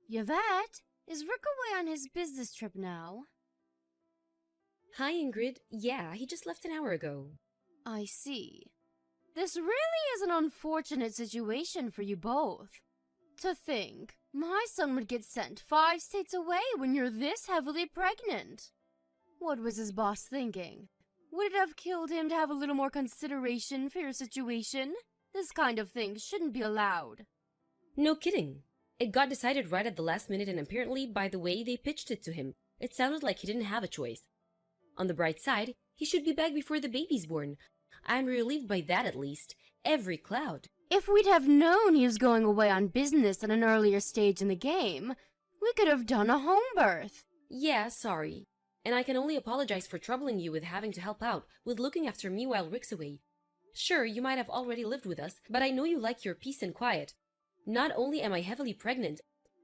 Yvette, is Rick away on his business trip now? Hi, Ingrid. Yeah, he just left an hour ago. I see. This really is an unfortunate situation for you both. To think, my son would get sent 5 states away when you're this heavily pregnant. What was his boss thinking? Would it have killed him to have a little more consideration for your situation? This kind of thing shouldn't be allowed. No kidding. It got decided right at the last minute, and apparently, by the way they pitched it to him, it sounded like he didn't have a choice. On the bright side, he should be back before the baby's born. I'm relieved by that, at least. Every cloud. If we'd have known he was going away on business at an earlier stage in the game, we could have done a home birth. Yeah, sorry. And I can only apologize for troubling you with having to help out with looking after me while Rick's away. Sure, you might have already lived with us, but I know you like your peace and quiet. Not only am I heavily pregnant,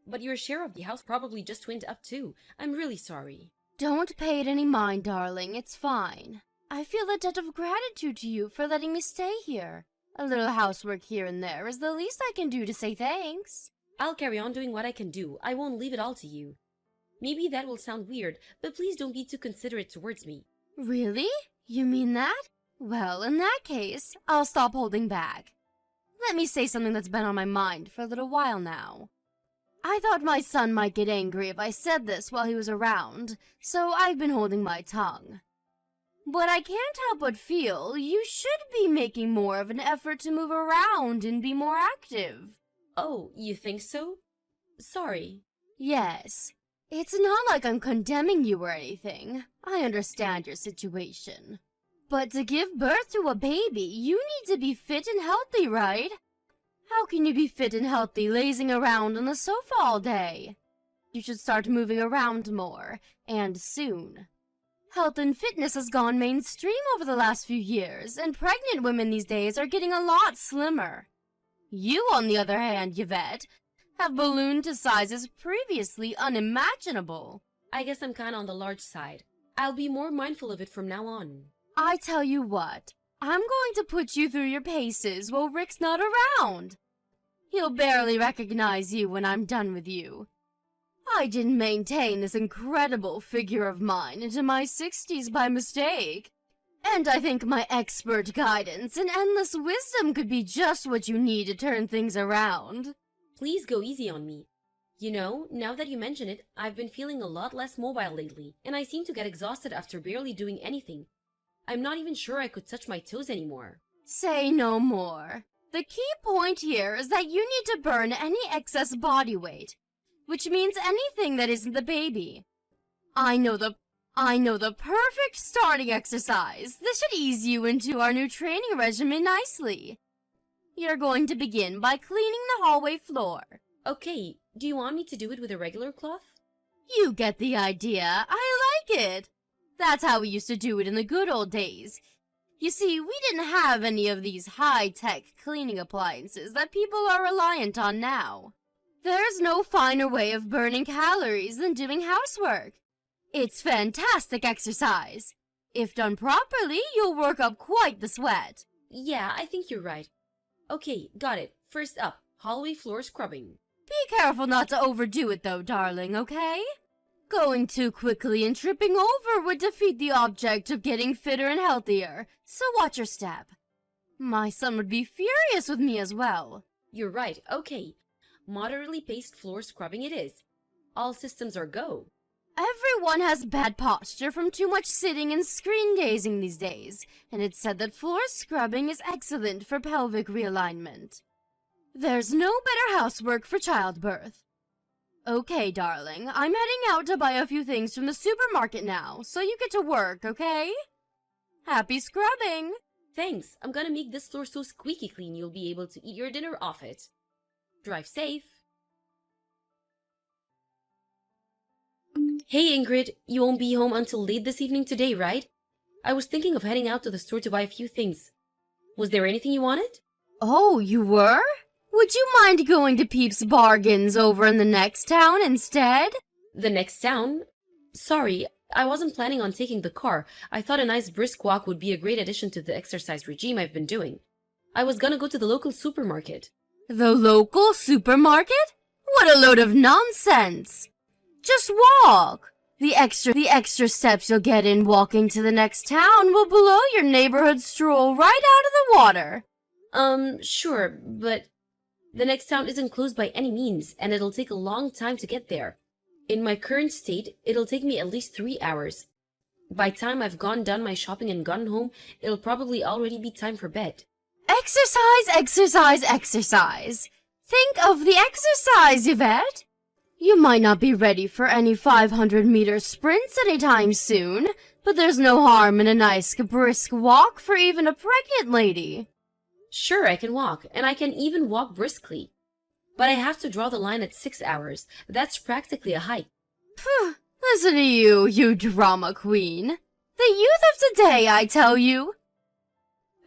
but your share of the house probably just went up too. I'm really sorry. Don't pay it any mind, darling. It's fine. I feel a debt of gratitude to you for letting me stay here. A little housework here and there is the least I can do to say thanks. I'll carry on doing what I can do. I won't leave it all to you. Maybe that will sound weird, but please don't be too considerate towards me. Really? You mean that? Well, in that case, I'll stop holding back. Let me say something that's been on my mind for a little while now. I thought my son might get angry if I said this while he was around, so I've been holding my tongue. But I can't help but feel you should be making more of an effort to move around and be more active. Oh, you think so? Sorry. Yes. It's not like I'm condemning you or anything. I understand your situation. But to give birth to a baby, you need to be fit and healthy, right? How can you be fit and healthy lazing around on the sofa all day? You should start moving around more, and soon. Health and fitness has gone mainstream over the last few years, and pregnant women these days are getting a lot slimmer. You, on the other hand, Yvette, have ballooned to sizes previously unimaginable. I guess I'm kinda on the large side. I'll be more mindful of it from now on. I tell you what, I'm going to put you through your paces while Rick's not around. He'll barely recognize you when I'm done with you. I didn't maintain this incredible figure of mine into my 60s by mistake. And I think my expert guidance and endless wisdom could be just what you need to turn things around. Please go easy on me. You know, now that you mention it, I've been feeling a lot less mobile lately, and I seem to get exhausted after barely doing anything. I'm not even sure I could touch my toes anymore. Say no more. The key point here is that you need to burn any excess body weight, which means anything that isn't the baby. I know the perfect starting exercise. This should ease you into our new training regimen nicely. You're going to begin by cleaning the hallway floor. Okay, do you want me to do it with a regular cloth? You get the idea. I like it. That's how we used to do it in the good old days. You see, we didn't have any of these high-tech cleaning appliances that people are reliant on now. There's no finer way of burning calories than doing housework. It's fantastic exercise. If done properly, you'll work up quite the sweat. Yeah, I think you're right. Okay, got it. First up, hallway floor scrubbing. Be careful not to overdo it though, darling, okay? Going too quickly and tripping over would defeat the object of getting fitter and healthier, so watch your step. My son would be furious with me as well. You're right, okay. Moderately paced floor scrubbing it is. All systems are go. Everyone has bad posture from too much sitting and screen gazing these days, and it's said that floor scrubbing is excellent for pelvic realignment. There's no better housework for childbirth. Okay, darling, I'm heading out to buy a few things from the supermarket now, so you get to work, okay? Happy scrubbing! Thanks, I'm gonna make this floor so squeaky clean you'll be able to eat your dinner off it. Drive safe. Hey Ingrid, you won't be home until late this evening today, right? I was thinking of heading out to the store to buy a few things. Was there anything you wanted? Oh, you were? Would you mind going to Peep's Bargains over in the next town instead? The next town? Sorry, I wasn't planning on taking the car. I thought a nice brisk walk would be a great addition to the exercise regime I've been doing. I was gonna go to the local supermarket. The local supermarket? What a load of nonsense! Just walk! The extra steps you'll get in walking to the next town will blow your neighborhood stroll right out of the water. Sure, but the next town isn't close by any means, and it'll take a long time to get there. In my current state, it'll take me at least 3 hours. By the time I've done my shopping and gotten home, it'll probably already be time for bed. Exercise, exercise, exercise. Think of the exercise, Yvette. You might not be ready for any 500-meter sprints anytime soon, but there's no harm in a nice brisk walk for even a pregnant lady. Sure, I can walk, and I can even walk briskly. But I have to draw the line at 6 hours. That's practically a hike. Phew, listen to you, you drama queen. The youth of today, I tell you.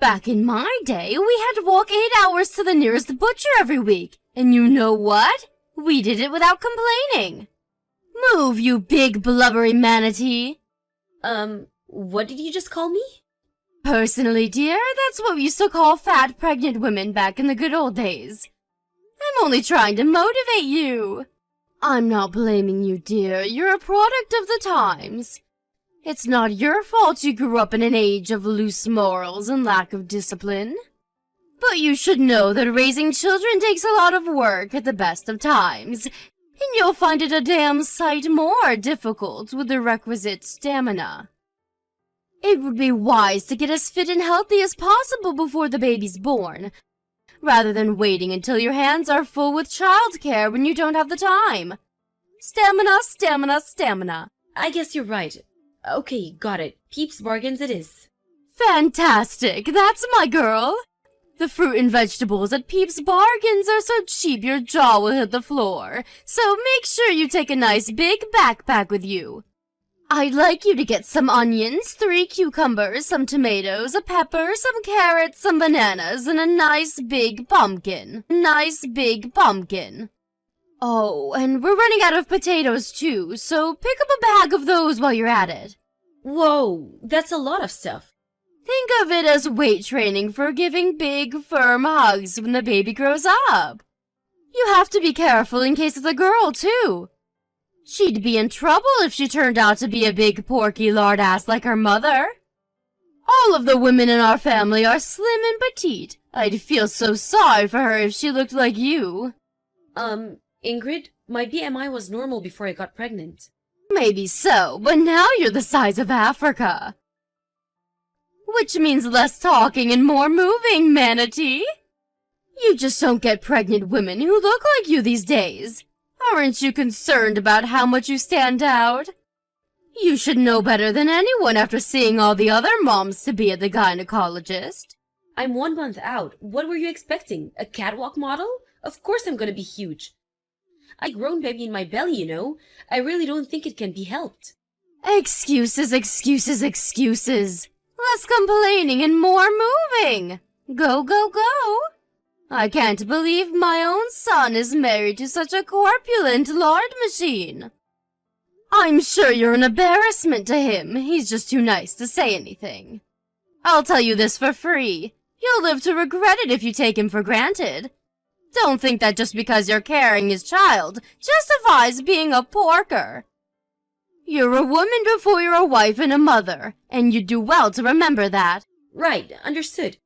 Back in my day, we had to walk 8 hours to the nearest butcher every week. And you know what? We did it without complaining. Move, you big blubbery manatee. What did you just call me? Personally, dear, that's what we used to call fat pregnant women back in the good old days. I'm only trying to motivate you. I'm not blaming you, dear. You're a product of the times. It's not your fault you grew up in an age of loose morals and lack of discipline. But you should know that raising children takes a lot of work at the best of times, and you'll find it a damn sight more difficult with the requisite stamina. It would be wise to get as fit and healthy as possible before the baby's born, rather than waiting until your hands are full with childcare when you don't have the time. Stamina, stamina, stamina. I guess you're right. Okay, got it. Peeps Bargains it is. Fantastic! That's my girl! The fruit and vegetables at Peeps Bargains are so cheap your jaw will hit the floor, so make sure you take a nice big backpack with you. I'd like you to get some onions, 3 cucumbers, some tomatoes, a pepper, some carrots, some bananas, and a nice big pumpkin. Nice big pumpkin. Oh, and we're running out of potatoes too, so pick up a bag of those while you're at it. Whoa, that's a lot of stuff. Think of it as weight training for giving big, firm hugs when the baby grows up. You have to be careful in case it's a girl, too. She'd be in trouble if she turned out to be a big, porky lard ass like her mother. All of the women in our family are slim and petite. I'd feel so sorry for her if she looked like you. Ingrid, my BMI was normal before I got pregnant. Maybe so, but now you're the size of Africa. Which means less talking and more moving, manatee. You just don't get pregnant women who look like you these days. Aren't you concerned about how much you stand out? You should know better than anyone after seeing all the other moms-to-be at the gynecologist. I'm 1 month out. What were you expecting? A catwalk model? Of course I'm gonna be huge. I grown baby in my belly, you know. I really don't think it can be helped. Excuses, excuses, excuses. Less complaining and more moving. Go, go, go. I can't believe my own son is married to such a corpulent lard machine. I'm sure you're an embarrassment to him. He's just too nice to say anything. I'll tell you this for free. You'll live to regret it if you take him for granted. Don't think that just because you're carrying his child justifies being a porker. You're a woman before you're a wife and a mother, and you'd do well to remember that. Right, understood.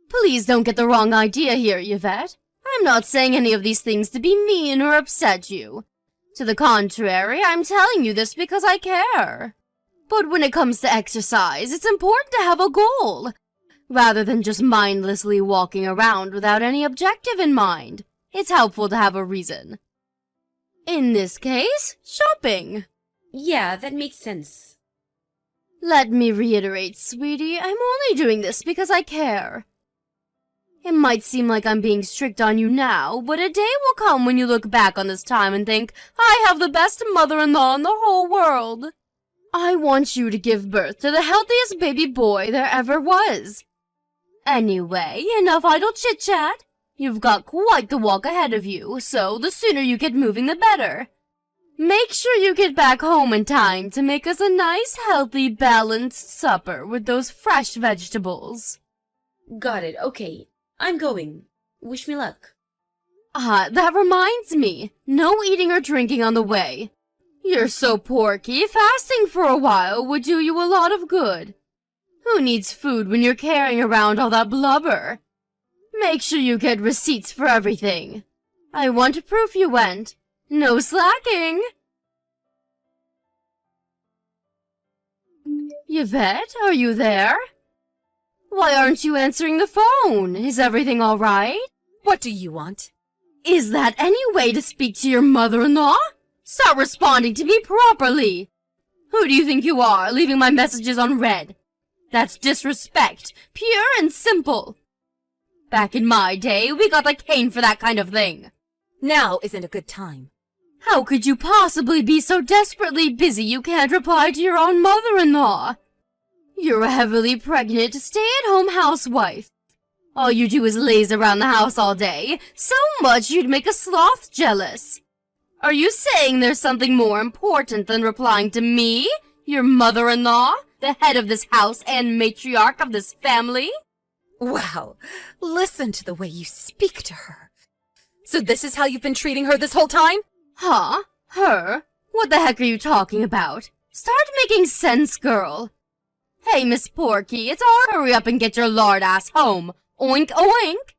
Please don't get the wrong idea here, Yvette. I'm not saying any of these things to be mean or upset you. To the contrary, I'm telling you this because I care. But when it comes to exercise, it's important to have a goal, rather than just mindlessly walking around without any objective in mind. It's helpful to have a reason. In this case, shopping. Yeah, that makes sense. Let me reiterate, sweetie, I'm only doing this because I care. It might seem like I'm being strict on you now, but a day will come when you look back on this time and think, I have the best mother-in-law in the whole world. I want you to give birth to the healthiest baby boy there ever was. Anyway, enough idle chit-chat. You've got quite the walk ahead of you, so the sooner you get moving the better. Make sure you get back home in time to make us a nice, healthy, balanced supper with those fresh vegetables. Got it, okay. I'm going. Wish me luck. Ah, that reminds me. No eating or drinking on the way. You're so porky, fasting for a while would do you a lot of good. Who needs food when you're carrying around all that blubber? Make sure you get receipts for everything. I want proof you went. No slacking. Yvette, are you there? Why aren't you answering the phone? Is everything all right? What do you want? Is that any way to speak to your mother-in-law? Start responding to me properly. Who do you think you are, leaving my messages unread? That's disrespect, pure and simple. Back in my day, we got the cane for that kind of thing. Now isn't a good time. How could you possibly be so desperately busy you can't reply to your own mother-in-law? You're a heavily pregnant, stay-at-home housewife. All you do is laze around the house all day, so much you'd make a sloth jealous. Are you saying there's something more important than replying to me, your mother-in-law, the head of this house and matriarch of this family? Wow, listen to the way you speak to her. So this is how you've been treating her this whole time? Huh? Her? What the heck are you talking about? Start making sense, girl. Hey, Miss Porky, it's all hurry up and get your lard ass home. Oink, oink.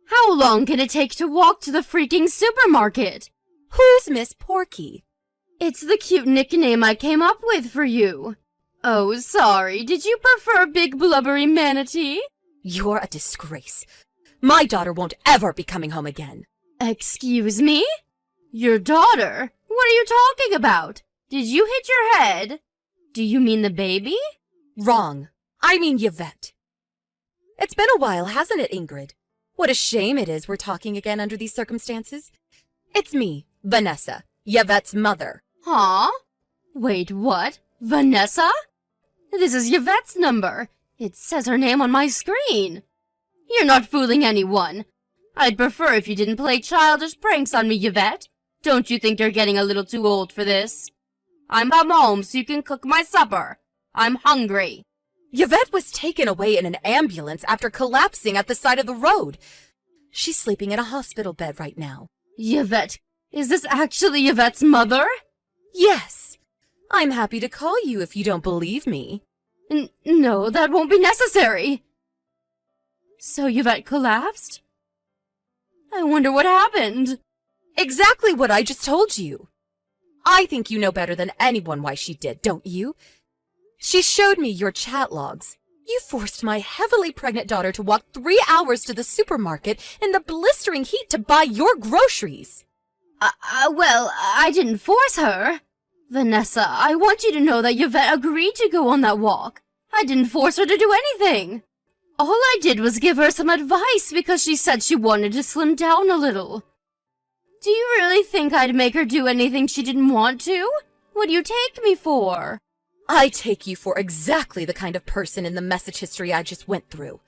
How long can it take to walk to the freaking supermarket? Who's Miss Porky? It's the cute nickname I came up with for you. Oh, sorry. Did you prefer Big Blubbery Manatee? You're a disgrace. My daughter won't ever be coming home again. Excuse me? Your daughter? What are you talking about? Did you hit your head? Do you mean the baby? Wrong. I mean Yvette. It's been a while, hasn't it, Ingrid? What a shame it is we're talking again under these circumstances. It's me, Vanessa, Yvette's mother. Huh? Wait, what? Vanessa? This is Yvette's number. It says her name on my screen. You're not fooling anyone. I'd prefer if you didn't play childish pranks on me, Yvette. Don't you think you're getting a little too old for this? I'm come home so you can cook my supper. I'm hungry. Yvette was taken away in an ambulance after collapsing at the side of the road. She's sleeping in a hospital bed right now. Yvette, is this actually Yvette's mother? Yes. I'm happy to call you if you don't believe me. No, that won't be necessary. So Yvette collapsed? I wonder what happened. Exactly what I just told you. I think you know better than anyone why she did, don't you? She showed me your chat logs. You forced my heavily pregnant daughter to walk 3 hours to the supermarket in the blistering heat to buy your groceries. Well, I didn't force her. Vanessa, I want you to know that Yvette agreed to go on that walk. I didn't force her to do anything. All I did was give her some advice because she said she wanted to slim down a little. Do you really think I'd make her do anything she didn't want to? What do you take me for? I take you for exactly the kind of person in the message history I just went through.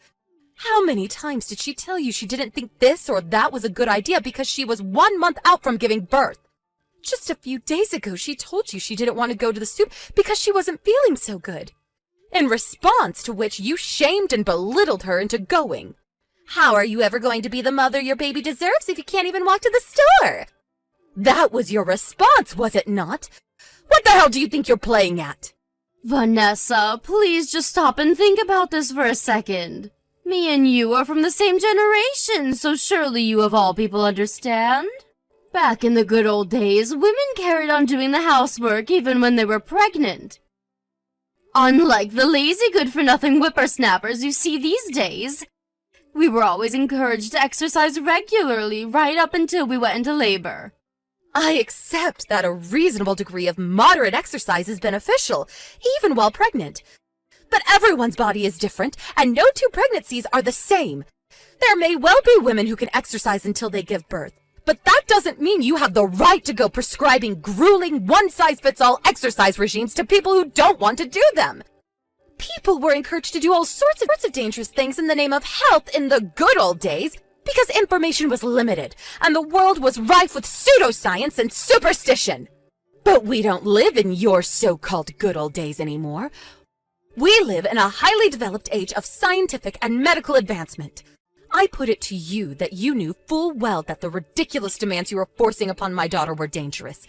How many times did she tell you she didn't think this or that was a good idea because she was 1 month out from giving birth? Just a few days ago, she told you she didn't want to go to the soup because she wasn't feeling so good. In response to which you shamed and belittled her into going. How are you ever going to be the mother your baby deserves if you can't even walk to the store? That was your response, was it not? What the hell do you think you're playing at? Vanessa, please just stop and think about this for a second. Me and you are from the same generation, so surely you of all people understand. Back in the good old days, women carried on doing the housework even when they were pregnant. Unlike the lazy good-for-nothing whippersnappers you see these days, we were always encouraged to exercise regularly right up until we went into labor. I accept that a reasonable degree of moderate exercise is beneficial, even while pregnant. But everyone's body is different, and no two pregnancies are the same. There may well be women who can exercise until they give birth, but that doesn't mean you have the right to go prescribing grueling, one-size-fits-all exercise regimes to people who don't want to do them. People were encouraged to do all sorts of dangerous things in the name of health in the good old days, because information was limited, and the world was rife with pseudoscience and superstition. But we don't live in your so-called good old days anymore. We live in a highly developed age of scientific and medical advancement. I put it to you that you knew full well that the ridiculous demands you were forcing upon my daughter were dangerous,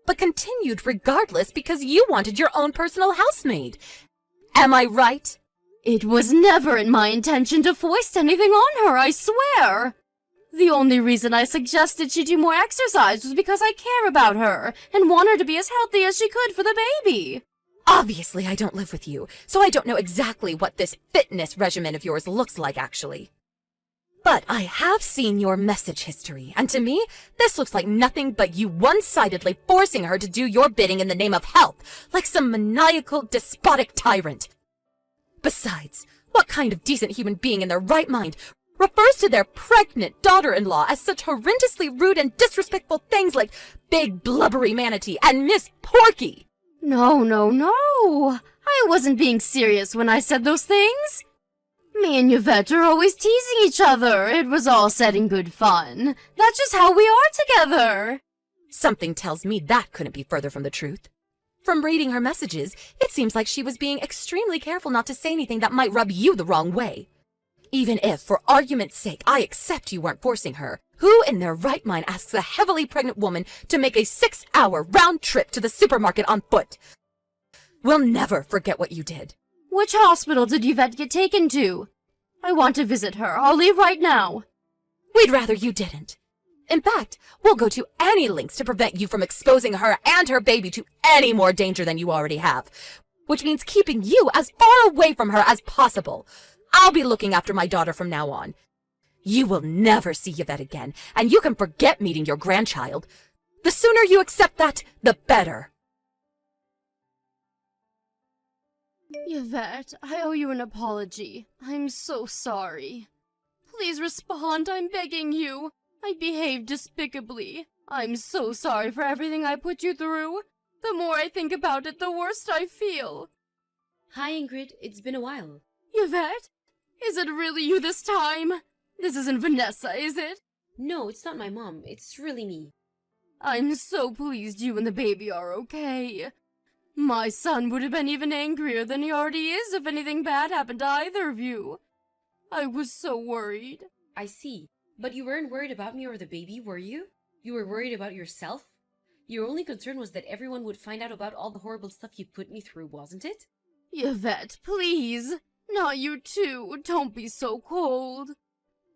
but continued regardless because you wanted your own personal housemaid. Am I right? It was never in my intention to foist anything on her, I swear. The only reason I suggested she do more exercise was because I care about her and want her to be as healthy as she could for the baby. Obviously, I don't live with you, so I don't know exactly what this fitness regimen of yours looks like, actually. But I have seen your message history, and to me, this looks like nothing but you one-sidedly forcing her to do your bidding in the name of health, like some maniacal, despotic tyrant. Besides, what kind of decent human being in their right mind refers to their pregnant daughter-in-law as such horrendously rude and disrespectful things like Big Blubbery Manatee and Miss Porky? No. I wasn't being serious when I said those things. Me and Yvette are always teasing each other. It was all said in good fun. That's just how we are together. Something tells me that couldn't be further from the truth. From reading her messages, it seems like she was being extremely careful not to say anything that might rub you the wrong way. Even if, for argument's sake, I accept you weren't forcing her, who in their right mind asks a heavily pregnant woman to make a 6-hour round trip to the supermarket on foot? We'll never forget what you did. Which hospital did Yvette get taken to? I want to visit her. I'll leave right now. We'd rather you didn't. In fact, we'll go to any lengths to prevent you from exposing her and her baby to any more danger than you already have, which means keeping you as far away from her as possible. I'll be looking after my daughter from now on. You will never see Yvette again, and you can forget meeting your grandchild. The sooner you accept that, the better. Yvette, I owe you an apology. I'm so sorry. Please respond, I'm begging you. I behaved despicably. I'm so sorry for everything I put you through. The more I think about it, the worse I feel. Hi, Ingrid. It's been a while. Yvette? Is it really you this time? This isn't Vanessa, is it? No, it's not my mom. It's really me. I'm so pleased you and the baby are okay. My son would have been even angrier than he already is if anything bad happened to either of you. I was so worried. I see. But you weren't worried about me or the baby, were you? You were worried about yourself? Your only concern was that everyone would find out about all the horrible stuff you put me through, wasn't it? Yvette, please. Not you too. Don't be so cold.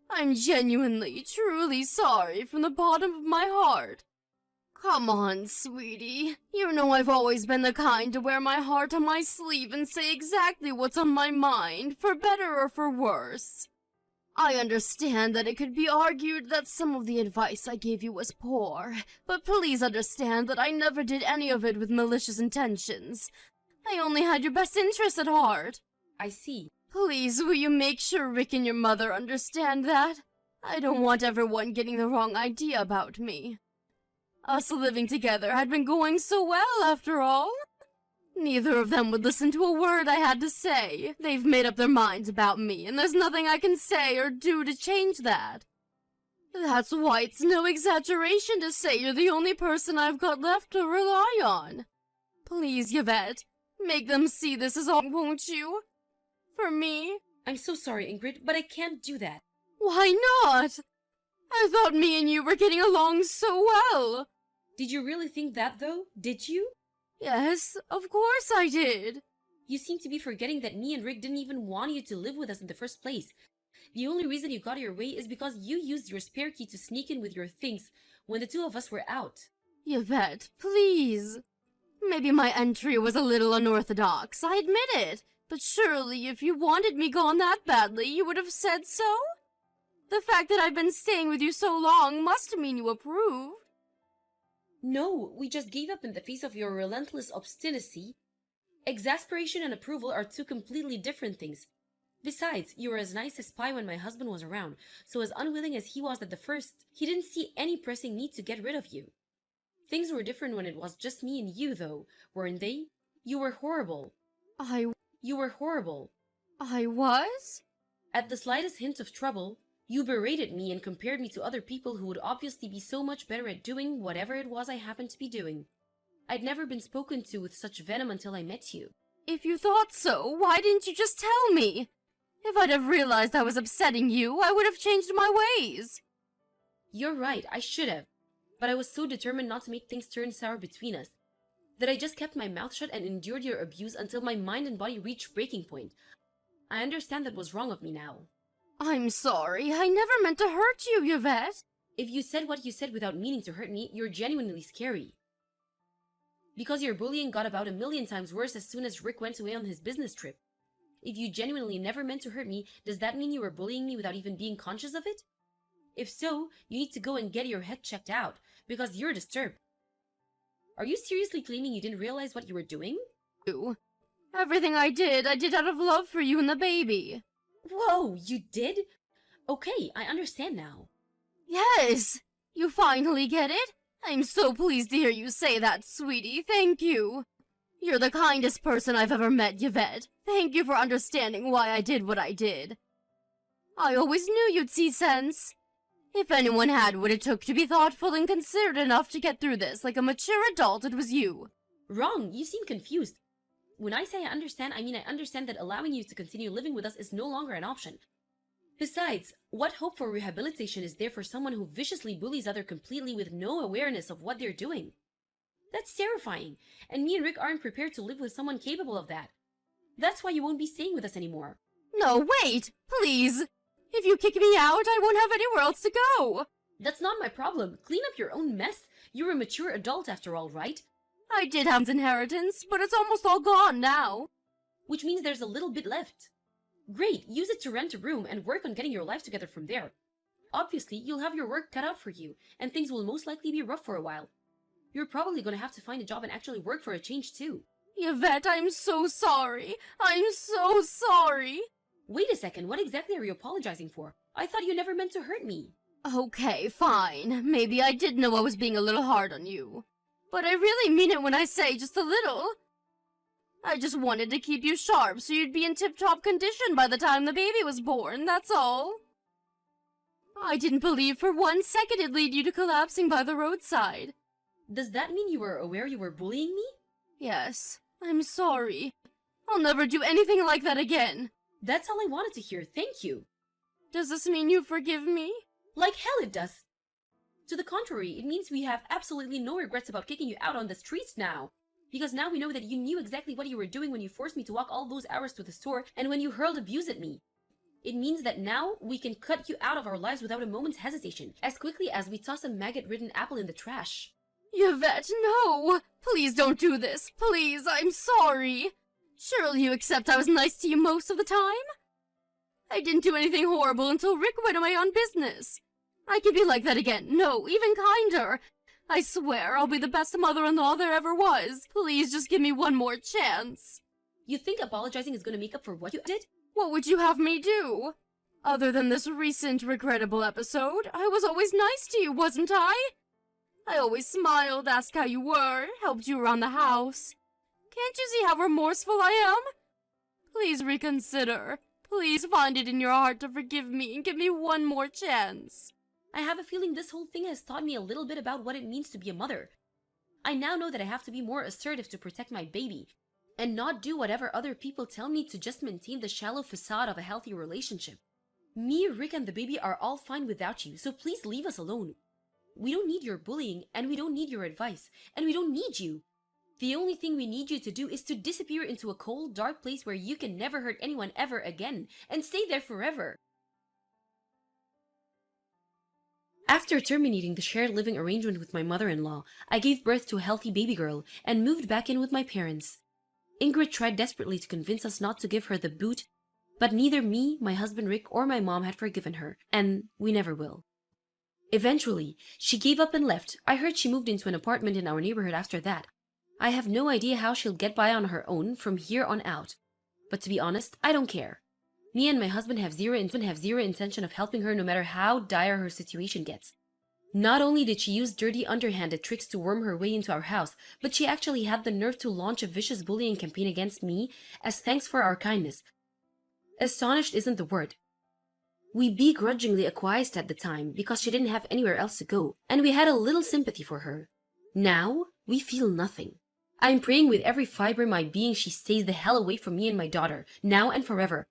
I'm genuinely, truly sorry from the bottom of my heart. Come on, sweetie. You know I've always been the kind to wear my heart on my sleeve and say exactly what's on my mind, for better or for worse. I understand that it could be argued that some of the advice I gave you was poor, but please understand that I never did any of it with malicious intentions. I only had your best interest at heart. I see. Please, will you make sure Rick and your mother understand that? I don't want everyone getting the wrong idea about me. Us living together had been going so well, after all. Neither of them would listen to a word I had to say. They've made up their minds about me, and there's nothing I can say or do to change that. That's why it's no exaggeration to say you're the only person I've got left to rely on. Please, Yvette, make them see this is all, won't you? For me? I'm so sorry, Ingrid, but I can't do that. Why not? I thought me and you were getting along so well. Did you really think that, though? Did you? Yes, of course I did. You seem to be forgetting that me and Rick didn't even want you to live with us in the first place. The only reason you got your way is because you used your spare key to sneak in with your things when the two of us were out. Yvette, please. Maybe my entry was a little unorthodox, I admit it. But surely if you wanted me gone that badly, you would have said so? The fact that I've been staying with you so long must mean you approved. No, we just gave up in the face of your relentless obstinacy. Exasperation and approval are two completely different things. Besides, you were as nice as pie when my husband was around, so as unwilling as he was at the first, he didn't see any pressing need to get rid of you. Things were different when it was just me and you, though, weren't they? You were horrible. You were horrible. I was? At the slightest hint of trouble, you berated me and compared me to other people who would obviously be so much better at doing whatever it was I happened to be doing. I'd never been spoken to with such venom until I met you. If you thought so, why didn't you just tell me? If I'd have realized I was upsetting you, I would have changed my ways. You're right, I should have. But I was so determined not to make things turn sour between us that I just kept my mouth shut and endured your abuse until my mind and body reached breaking point. I understand that was wrong of me now. I'm sorry. I never meant to hurt you, Yvette. If you said what you said without meaning to hurt me, you're genuinely scary. Because your bullying got about 1,000,000 times worse as soon as Rick went away on his business trip. If you genuinely never meant to hurt me, does that mean you were bullying me without even being conscious of it? If so, you need to go and get your head checked out, because you're disturbed. Are you seriously claiming you didn't realize what you were doing? Everything I did out of love for you and the baby. Whoa, you did? Okay, I understand now. Yes! You finally get it? I'm so pleased to hear you say that, sweetie. Thank you. You're the kindest person I've ever met, Yvette. Thank you for understanding why I did what I did. I always knew you'd see sense. If anyone had what it took to be thoughtful and considerate enough to get through this like a mature adult, it was you. Wrong, you seem confused. When I say I understand, I mean I understand that allowing you to continue living with us is no longer an option. Besides, what hope for rehabilitation is there for someone who viciously bullies others completely with no awareness of what they're doing? That's terrifying, and me and Rick aren't prepared to live with someone capable of that. That's why you won't be staying with us anymore. No, wait! Please! If you kick me out, I won't have anywhere else to go! That's not my problem. Clean up your own mess. You're a mature adult after all, right? I did have an inheritance, but it's almost all gone now. Which means there's a little bit left. Great, use it to rent a room and work on getting your life together from there. Obviously, you'll have your work cut out for you, and things will most likely be rough for a while. You're probably gonna have to find a job and actually work for a change too. Yvette, I'm so sorry. I'm so sorry. Wait a second, what exactly are you apologizing for? I thought you never meant to hurt me. Okay, fine. Maybe I did know I was being a little hard on you. But I really mean it when I say just a little. I just wanted to keep you sharp so you'd be in tip-top condition by the time the baby was born, that's all. I didn't believe for 1 second it'd lead you to collapsing by the roadside. Does that mean you were aware you were bullying me? Yes, I'm sorry. I'll never do anything like that again. That's all I wanted to hear, thank you. Does this mean you forgive me? Like hell it does. To the contrary, it means we have absolutely no regrets about kicking you out on the streets now. Because now we know that you knew exactly what you were doing when you forced me to walk all those hours to the store and when you hurled abuse at me. It means that now we can cut you out of our lives without a moment's hesitation, as quickly as we toss a maggot-ridden apple in the trash. Yvette, no! Please don't do this. Please, I'm sorry. Surely you accept I was nice to you most of the time? I didn't do anything horrible until Rick went away on business. I can be like that again. No, even kinder. I swear I'll be the best mother-in-law there ever was. Please just give me one more chance. You think apologizing is going to make up for what you did? What would you have me do? Other than this recent regrettable episode, I was always nice to you, wasn't I? I always smiled, asked how you were, helped you around the house. Can't you see how remorseful I am? Please reconsider. Please find it in your heart to forgive me and give me one more chance. I have a feeling this whole thing has taught me a little bit about what it means to be a mother. I now know that I have to be more assertive to protect my baby, and not do whatever other people tell me to just maintain the shallow facade of a healthy relationship. Me, Rick, and the baby are all fine without you, so please leave us alone. We don't need your bullying, and we don't need your advice, and we don't need you. The only thing we need you to do is to disappear into a cold, dark place where you can never hurt anyone ever again, and stay there forever. After terminating the shared living arrangement with my mother-in-law, I gave birth to a healthy baby girl and moved back in with my parents. Ingrid tried desperately to convince us not to give her the boot, but neither me, my husband Rick, or my mom had forgiven her, and we never will. Eventually, she gave up and left. I heard she moved into an apartment in our neighborhood after that. I have no idea how she'll get by on her own from here on out. But to be honest, I don't care. Me and my husband have zero intention of helping her no matter how dire her situation gets. Not only did she use dirty underhanded tricks to worm her way into our house, but she actually had the nerve to launch a vicious bullying campaign against me as thanks for our kindness. Astonished isn't the word. We begrudgingly acquiesced at the time because she didn't have anywhere else to go, and we had a little sympathy for her. Now, we feel nothing. I'm praying with every fiber in my being she stays the hell away from me and my daughter, now and forever.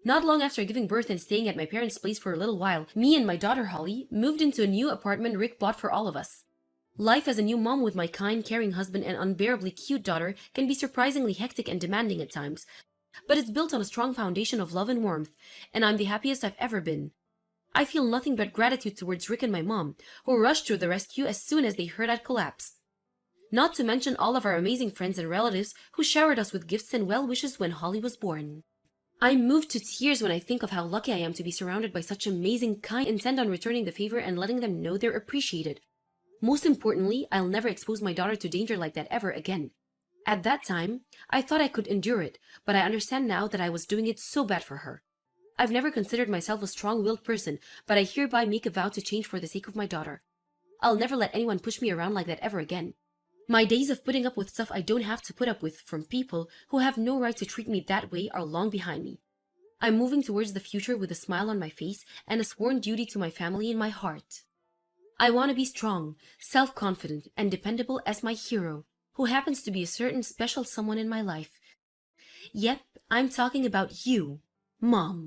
Not long after giving birth and staying at my parents' place for a little while, me and my daughter Holly moved into a new apartment Rick bought for all of us. Life as a new mom with my kind, caring husband and unbearably cute daughter can be surprisingly hectic and demanding at times, but it's built on a strong foundation of love and warmth, and I'm the happiest I've ever been. I feel nothing but gratitude towards Rick and my mom, who rushed to the rescue as soon as they heard I'd collapsed. Not to mention all of our amazing friends and relatives who showered us with gifts and well wishes when Holly was born. I'm moved to tears when I think of how lucky I am to be surrounded by such amazing, kind, intent on returning the favor and letting them know they're appreciated. Most importantly, I'll never expose my daughter to danger like that ever again. At that time, I thought I could endure it, but I understand now that I was doing it so bad for her. I've never considered myself a strong-willed person, but I hereby make a vow to change for the sake of my daughter. I'll never let anyone push me around like that ever again. My days of putting up with stuff I don't have to put up with from people who have no right to treat me that way are long behind me. I'm moving towards the future with a smile on my face and a sworn duty to my family in my heart. I want to be strong, self-confident, and dependable as my hero, who happens to be a certain special someone in my life. Yep, I'm talking about you, Mom.